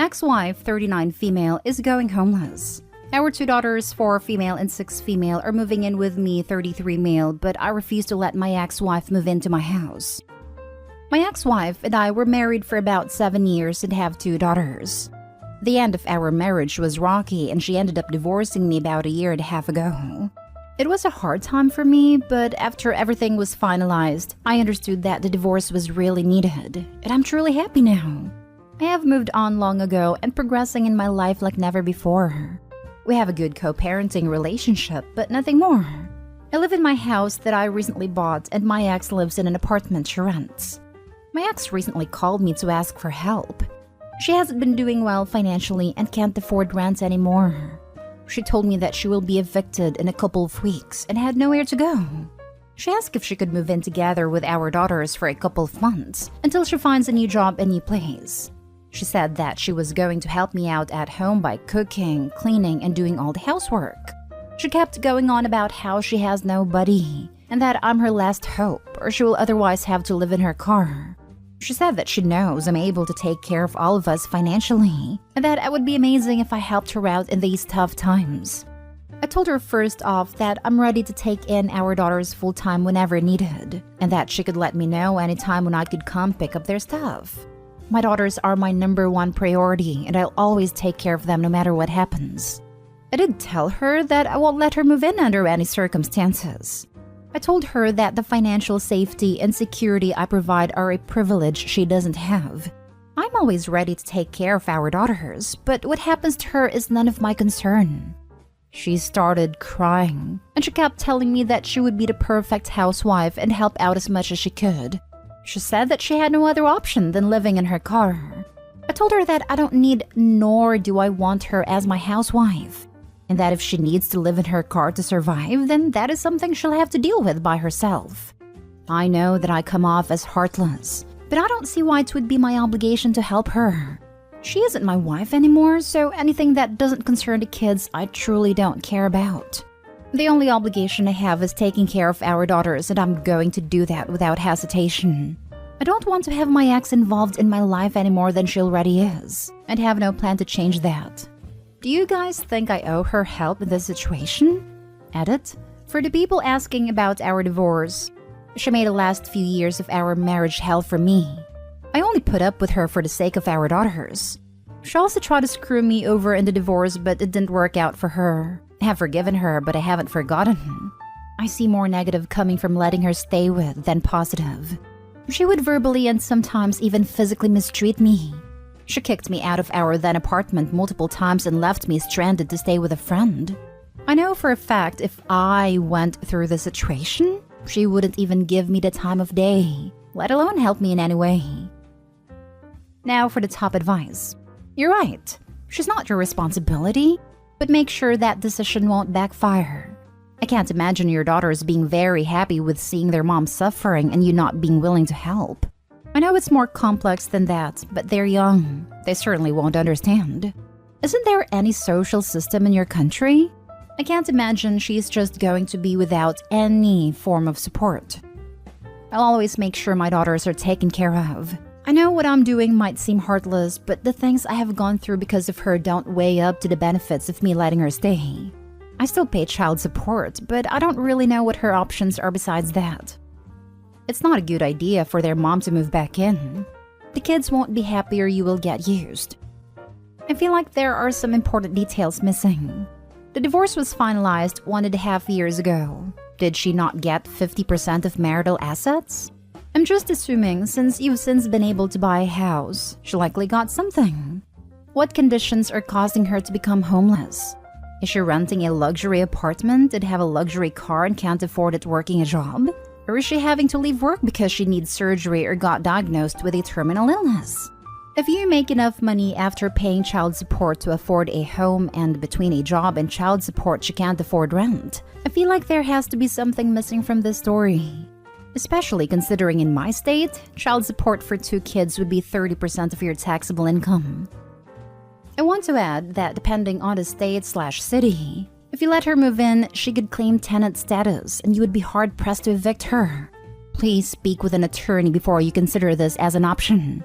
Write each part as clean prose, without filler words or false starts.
ex-wife, 39 female, is going homeless. Our 2 daughters, 4 female and 6 female, are moving in with me, 33 male, but I refuse to let my ex-wife move into my house. My ex-wife and I were married for about 7 years and have 2 daughters. The end of our marriage was rocky and she ended up divorcing me about a year and a half ago. It was a hard time for me, but after everything was finalized, I understood that the divorce was really needed, and I'm truly happy now. I have moved on long ago and progressing in my life like never before. We have a good co-parenting relationship, but nothing more. I live in my house that I recently bought and my ex lives in an apartment she rents. My ex recently called me to ask for help. She hasn't been doing well financially and can't afford rent anymore. She told me that she will be evicted in a couple of weeks and had nowhere to go. She asked if she could move in together with our daughters for a couple of months until she finds a new job and new place. She said that she was going to help me out at home by cooking, cleaning, and doing all the housework. She kept going on about how she has nobody and that I'm her last hope or she will otherwise have to live in her car. She said that she knows I'm able to take care of all of us financially and that it would be amazing if I helped her out in these tough times. I told her first off that I'm ready to take in our daughters full-time whenever needed and that she could let me know anytime when I could come pick up their stuff. My daughters are my #1 priority and I'll always take care of them no matter what happens. I did tell her that I won't let her move in under any circumstances. I told her that the financial safety and security I provide are a privilege she doesn't have. I'm always ready to take care of our daughters, but what happens to her is none of my concern. She started crying, and she kept telling me that she would be the perfect housewife and help out as much as she could. She said that she had no other option than living in her car. I told her that I don't need nor do I want her as my housewife, and that if she needs to live in her car to survive, then that is something she'll have to deal with by herself. I know that I come off as heartless, but I don't see why it would be my obligation to help her. She isn't my wife anymore, so anything that doesn't concern the kids I truly don't care about. The only obligation I have is taking care of our daughters, and I'm going to do that without hesitation. I don't want to have my ex involved in my life any more than she already is, and have no plan to change that. Do you guys think I owe her help in this situation? Edit. For the people asking about our divorce, she made the last few years of our marriage hell for me. I only put up with her for the sake of our daughters. She also tried to screw me over in the divorce, but it didn't work out for her. I have forgiven her, but I haven't forgotten. I see more negative coming from letting her stay with than positive. She would verbally and sometimes even physically mistreat me. She kicked me out of our then apartment multiple times and left me stranded to stay with a friend. I know for a fact if I went through the situation, she wouldn't even give me the time of day, let alone help me in any way. Now for the top advice. You're right. She's not your responsibility, but make sure that decision won't backfire. I can't imagine your daughters being very happy with seeing their mom suffering and you not being willing to help. I know it's more complex than that, but they're young. They certainly won't understand. Isn't there any social system in your country? I can't imagine she's just going to be without any form of support. I'll always make sure my daughters are taken care of. I know what I'm doing might seem heartless, but the things I have gone through because of her don't weigh up to the benefits of me letting her stay. I still pay child support, but I don't really know what her options are besides that. It's not a good idea for their mom to move back in. The kids won't be happy or you will get used. I feel like there are some important details missing. The divorce was finalized 1.5 years ago. Did she not get 50% of marital assets? I'm just assuming since you've since been able to buy a house, she likely got something. What conditions are causing her to become homeless? Is she renting a luxury apartment and have a luxury car and can't afford it working a job? Or is she having to leave work because she needs surgery or got diagnosed with a terminal illness? If you make enough money after paying child support to afford a home and between a job and child support she can't afford rent, I feel like there has to be something missing from this story. Especially considering in my state, child support for 2 kids would be 30% of your taxable income. I want to add that depending on the state/city, if you let her move in, she could claim tenant status and you would be hard-pressed to evict her. Please speak with an attorney before you consider this as an option.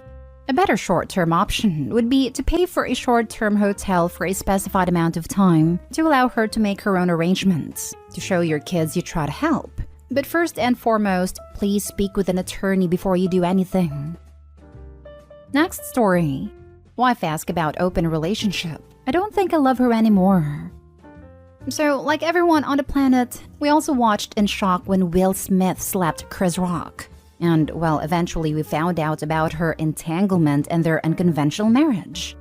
A better short-term option would be to pay for a short-term hotel for a specified amount of time to allow her to make her own arrangements, to show your kids you try to help. But first and foremost, please speak with an attorney before you do anything. Next story. Wife asks about open relationship. I don't think I love her anymore. So, like everyone on the planet, we also watched in shock when Will Smith slapped Chris Rock. And, well, eventually we found out about her entanglement and their unconventional marriage.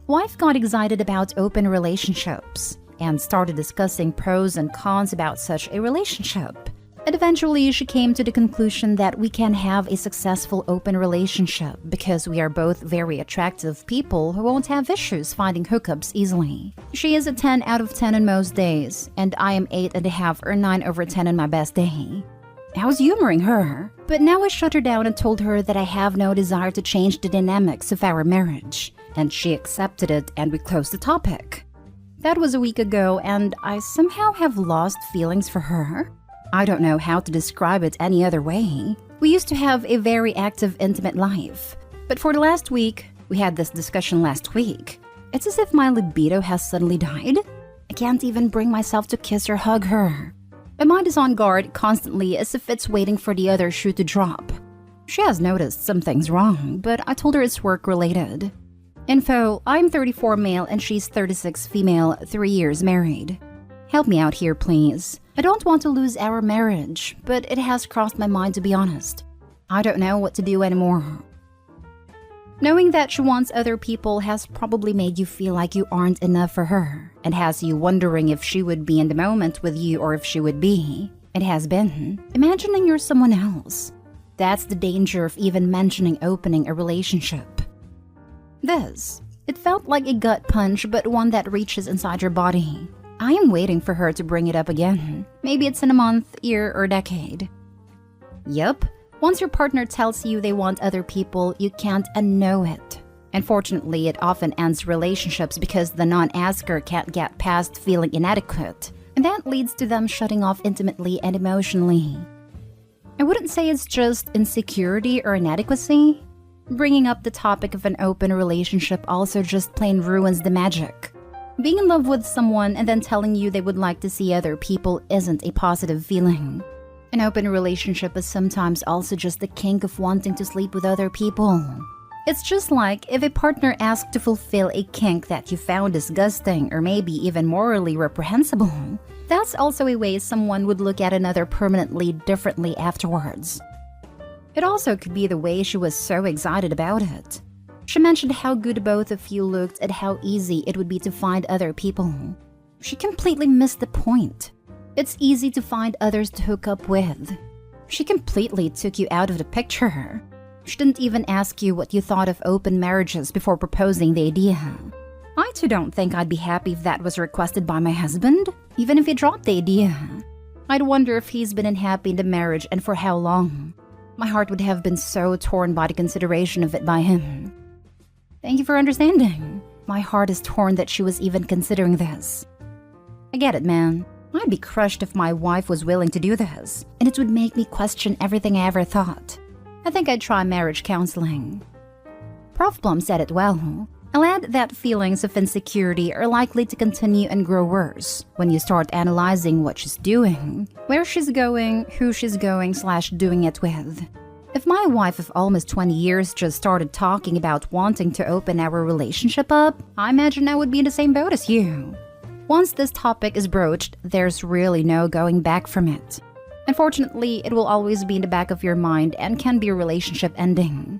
Wife got excited about open relationships and started discussing pros and cons about such a relationship. And eventually she came to the conclusion that we can have a successful open relationship because we are both very attractive people who won't have issues finding hookups easily. She is a 10 out of 10 on most days, and I am 8.5 or 9 over 10 on my best day. I was humoring her, but now I shut her down and told her that I have no desire to change the dynamics of our marriage, and she accepted it and we closed the topic. That was a week ago, and I somehow have lost feelings for her. I don't know how to describe it any other way. We used to have a very active, intimate life, but for the last week, we had this discussion last week. It's as if my libido has suddenly died. I can't even bring myself to kiss or hug her. My mind is on guard constantly as if it's waiting for the other shoe to drop. She has noticed something's wrong, but I told her it's work-related. Info, I'm 34 male and she's 36 female, 3 years married. Help me out here, please. I don't want to lose our marriage, but it has crossed my mind to be honest. I don't know what to do anymore. Knowing that she wants other people has probably made you feel like you aren't enough for her, and has you wondering if she would be in the moment with you or if she would be. It has been. Imagining you're someone else. That's the danger of even mentioning opening a relationship. It felt like a gut punch, but one that reaches inside your body. I am waiting for her to bring it up again. Maybe it's in a month, year, or decade. Yup. Once your partner tells you they want other people, you can't unknow it. Unfortunately, it often ends relationships because the non-asker can't get past feeling inadequate, and that leads to them shutting off intimately and emotionally. I wouldn't say it's just insecurity or inadequacy. Bringing up the topic of an open relationship also just plain ruins the magic. Being in love with someone and then telling you they would like to see other people isn't a positive feeling. An open relationship is sometimes also just the kink of wanting to sleep with other people. It's just like if a partner asks to fulfill a kink that you found disgusting or maybe even morally reprehensible. That's also a way someone would look at another permanently differently afterwards. It also could be the way she was so excited about it. She mentioned how good both of you looked and how easy it would be to find other people. She completely missed the point. It's easy to find others to hook up with. She completely took you out of the picture. She didn't even ask you what you thought of open marriages before proposing the idea. I too don't think I'd be happy if that was requested by my husband, even if he dropped the idea. I'd wonder if he's been unhappy in the marriage and for how long. My heart would have been so torn by the consideration of it by him. Thank you for understanding. My heart is torn that she was even considering this. I get it, man. I'd be crushed if my wife was willing to do this, and it would make me question everything I ever thought. I think I'd try marriage counseling. Prof Blum said it well. I'll add that feelings of insecurity are likely to continue and grow worse when you start analyzing what she's doing, where she's going, who she's going/doing it with. If my wife of almost 20 years just started talking about wanting to open our relationship up, I imagine I would be in the same boat as you. Once this topic is broached, there's really no going back from it. Unfortunately, it will always be in the back of your mind and can be a relationship ending.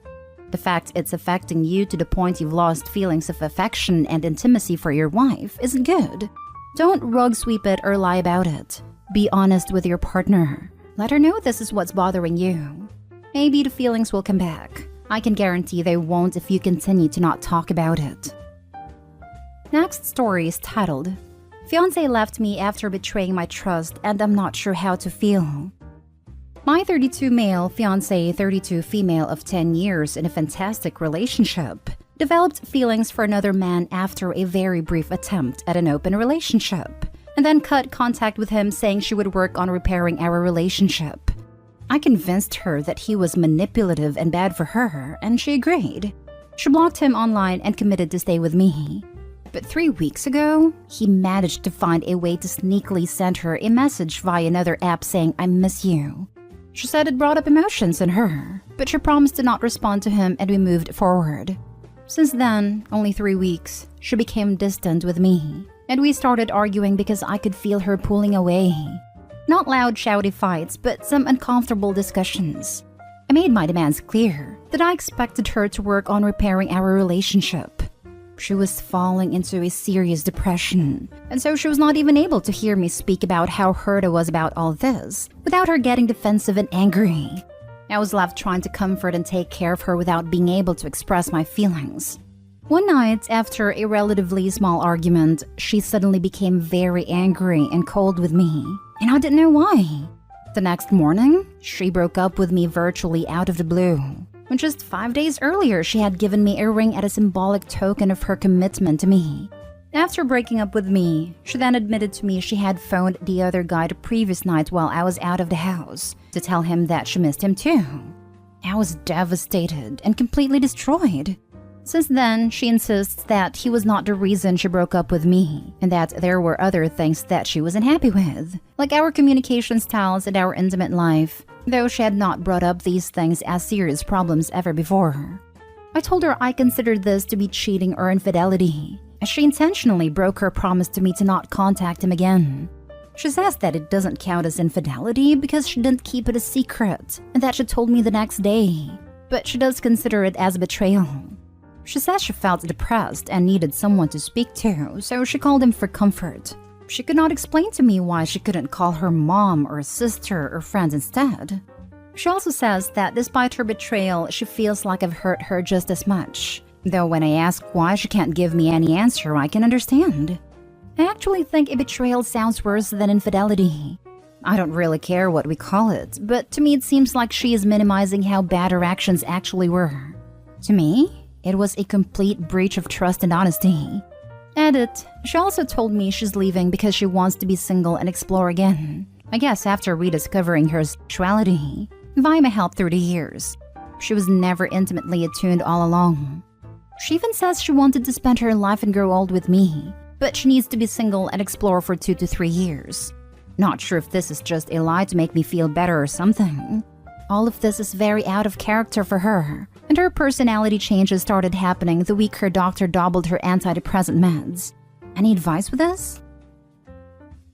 The fact it's affecting you to the point you've lost feelings of affection and intimacy for your wife isn't good. Don't rug sweep it or lie about it. Be honest with your partner. Let her know this is what's bothering you. Maybe the feelings will come back. I can guarantee they won't if you continue to not talk about it. Next story is titled, Fiancé left me after betraying my trust and I'm not sure how to feel. My 32 male fiancé, 32 female of 10 years in a fantastic relationship, developed feelings for another man after a very brief attempt at an open relationship, and then cut contact with him saying she would work on repairing our relationship. I convinced her that he was manipulative and bad for her, and she agreed. She blocked him online and committed to stay with me. But 3 weeks ago, he managed to find a way to sneakily send her a message via another app saying, "I miss you." She said it brought up emotions in her, but she promised to not respond to him and we moved forward. Since then, only 3 weeks, she became distant with me, and we started arguing because I could feel her pulling away. Not loud, shouty fights, but some uncomfortable discussions. I made my demands clear that I expected her to work on repairing our relationship. She was falling into a serious depression, and so she was not even able to hear me speak about how hurt I was about all this, without her getting defensive and angry. I was left trying to comfort and take care of her without being able to express my feelings. One night, after a relatively small argument, she suddenly became very angry and cold with me, and I didn't know why. The next morning, she broke up with me virtually out of the blue. When just 5 days earlier, she had given me a ring as a symbolic token of her commitment to me. After breaking up with me, she then admitted to me she had phoned the other guy the previous night while I was out of the house to tell him that she missed him too. I was devastated and completely destroyed. Since then, she insists that he was not the reason she broke up with me, and that there were other things that she wasn't happy with, like our communication styles and our intimate life, though she had not brought up these things as serious problems ever before. I told her I considered this to be cheating or infidelity, as she intentionally broke her promise to me to not contact him again. She says that it doesn't count as infidelity because she didn't keep it a secret, and that she told me the next day, but she does consider it as betrayal. She says she felt depressed and needed someone to speak to, so she called him for comfort. She could not explain to me why she couldn't call her mom or sister or friends instead. She also says that despite her betrayal, she feels like I've hurt her just as much, though when I ask why she can't give me any answer, I can understand. I actually think a betrayal sounds worse than infidelity. I don't really care what we call it, but to me it seems like she is minimizing how bad her actions actually were. To me, it was a complete breach of trust and honesty. Edit, she also told me she's leaving because she wants to be single and explore again. I guess after rediscovering her sexuality, via my help through the years. She was never intimately attuned all along. She even says she wanted to spend her life and grow old with me, but she needs to be single and explore for 2 to 3 years. Not sure if this is just a lie to make me feel better or something. All of this is very out of character for her, and her personality changes started happening the week her doctor doubled her antidepressant meds. Any advice with this?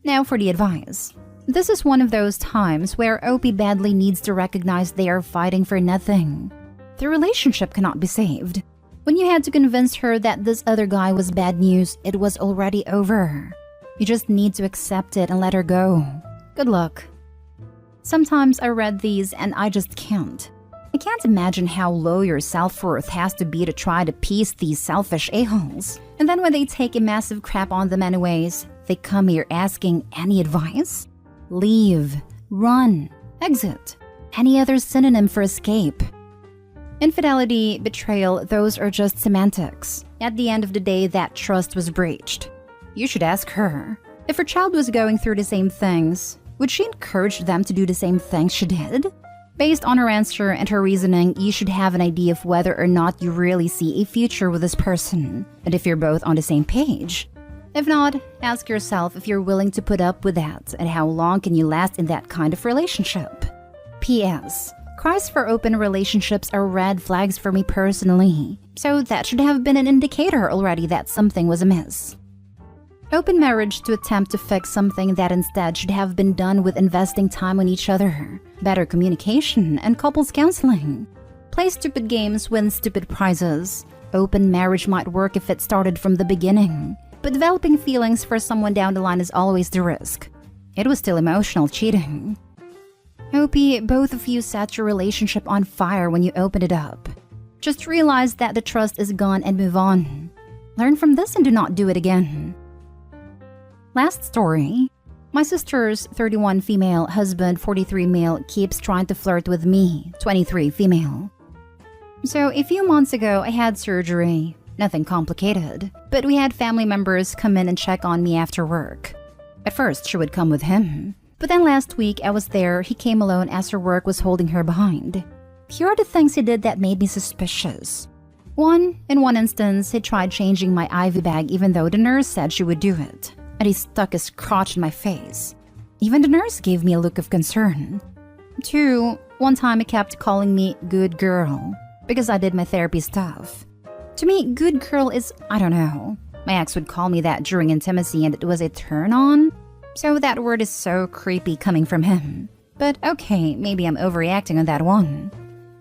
Now for the advice. This is one of those times where OP badly needs to recognize they are fighting for nothing. The relationship cannot be saved. When you had to convince her that this other guy was bad news, it was already over. You just need to accept it and let her go. Good luck. Sometimes I read these and I just can't. I can't imagine how low your self-worth has to be to try to appease these selfish a-holes. And then when they take a massive crap on them anyways, they come here asking any advice? Leave, run, exit. Any other synonym for escape? Infidelity, betrayal, those are just semantics. At the end of the day, that trust was breached. You should ask her. If her child was going through the same things, would she encourage them to do the same things she did? Based on her answer and her reasoning, you should have an idea of whether or not you really see a future with this person, and if you're both on the same page. If not, ask yourself if you're willing to put up with that, and how long can you last in that kind of relationship. P.S. Cries for open relationships are red flags for me personally, so that should have been an indicator already that something was amiss. Open marriage to attempt to fix something that instead should have been done with investing time on each other, better communication, and couples counseling. Play stupid games, win stupid prizes. Open marriage might work if it started from the beginning, but developing feelings for someone down the line is always the risk. It was still emotional cheating. OP, both of you set your relationship on fire when you opened it up. Just realize that the trust is gone and move on. Learn from this and do not do it again. Last story. My sister's 31 female husband, 43 male, keeps trying to flirt with me, 23 female. So a few months ago, I had surgery. Nothing complicated, but we had family members come in and check on me after work. At first, she would come with him, but then last week I was there, he came alone as her work was holding her behind. Here are the things he did that made me suspicious. In one instance, he tried changing my IV bag even though the nurse said she would do it, and he stuck his crotch in my face. Even the nurse gave me a look of concern. 2, one time he kept calling me good girl because I did my therapy stuff. To me, good girl is, I don't know. My ex would call me that during intimacy and it was a turn on. So that word is so creepy coming from him. But okay, maybe I'm overreacting on that one.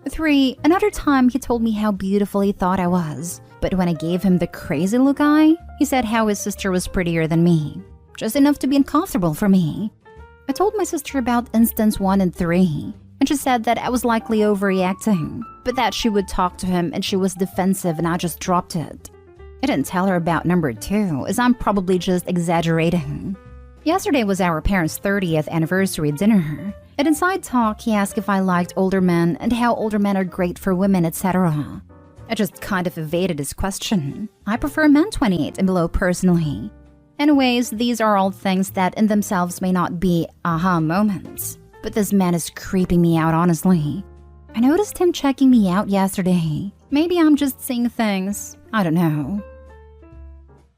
3, another time he told me how beautiful he thought I was. But when I gave him the crazy look eye, he said how his sister was prettier than me. Just enough to be uncomfortable for me. I told my sister about instance 1 and 3, and she said that I was likely overreacting, but that she would talk to him and she was defensive and I just dropped it. I didn't tell her about number 2, as I'm probably just exaggerating. Yesterday was our parents' 30th anniversary dinner, and in side talk he asked if I liked older men and how older men are great for women, etc. I just kind of evaded his question. I prefer men 28 and below personally. Anyways, these are all things that in themselves may not be aha moments, but this man is creeping me out honestly. I noticed him checking me out yesterday. Maybe I'm just seeing things. I don't know.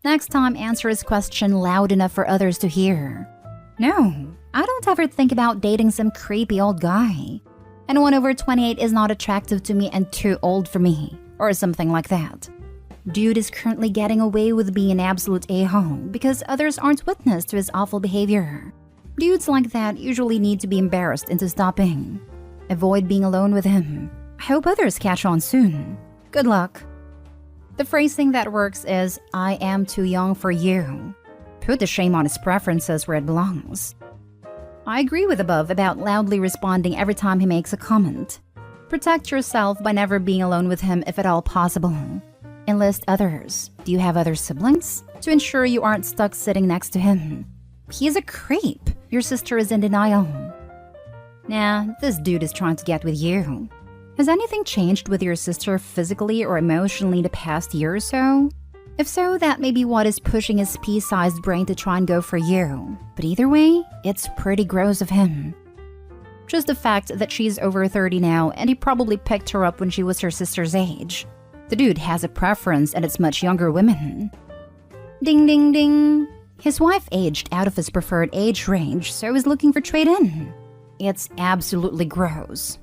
Next time, answer his question loud enough for others to hear. No, I don't ever think about dating some creepy old guy. Anyone over 28 is not attractive to me and too old for me, or something like that. Dude is currently getting away with being an absolute a-hole because others aren't witness to his awful behavior. Dudes like that usually need to be embarrassed into stopping. Avoid being alone with him. I hope others catch on soon. Good luck. The phrasing that works is, I am too young for you. Put the shame on his preferences where it belongs. I agree with above about loudly responding every time he makes a comment. Protect yourself by never being alone with him if at all possible. Enlist others. Do you have other siblings? To ensure you aren't stuck sitting next to him. He's a creep. Your sister is in denial. Nah, this dude is trying to get with you. Has anything changed with your sister physically or emotionally the past year or so? If so, that may be what is pushing his pea-sized brain to try and go for you. But either way, it's pretty gross of him. Just the fact that she's over 30 now and he probably picked her up when she was her sister's age. The dude has a preference and it's much younger women. Ding ding ding. His wife aged out of his preferred age range, so he's looking for trade-in. It's absolutely gross.